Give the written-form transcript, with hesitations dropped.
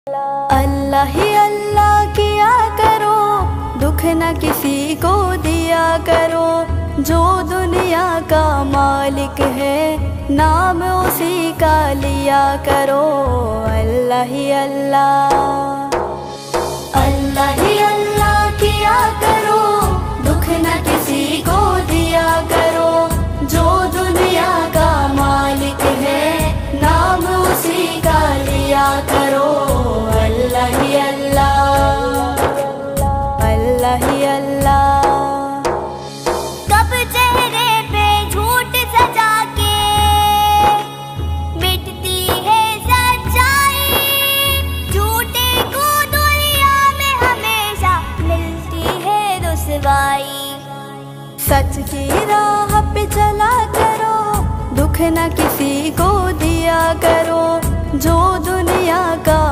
अल्लाह ही अल्लाह किया करो, दुख न किसी को दिया करो। जो दुनिया का मालिक है, नाम उसी का लिया करो। अल्लाह ही अल्लाह, अल्लाह ही अल्लाह किया करो, दुख न किसी को दिया करो। जो दुनिया का मालिक है, नाम उसी का लिया करो। अल्लाह ही अल्लाह, अल्लाह ही अल्लाह। कब चेहरे पे झूठ सजा के मिटती है सच्चाई, झूठे को दुनिया में हमेशा मिलती है रुसवाई। सच की राह पे चला करो, दुख न किसी को दिया करो। जो दुनिया का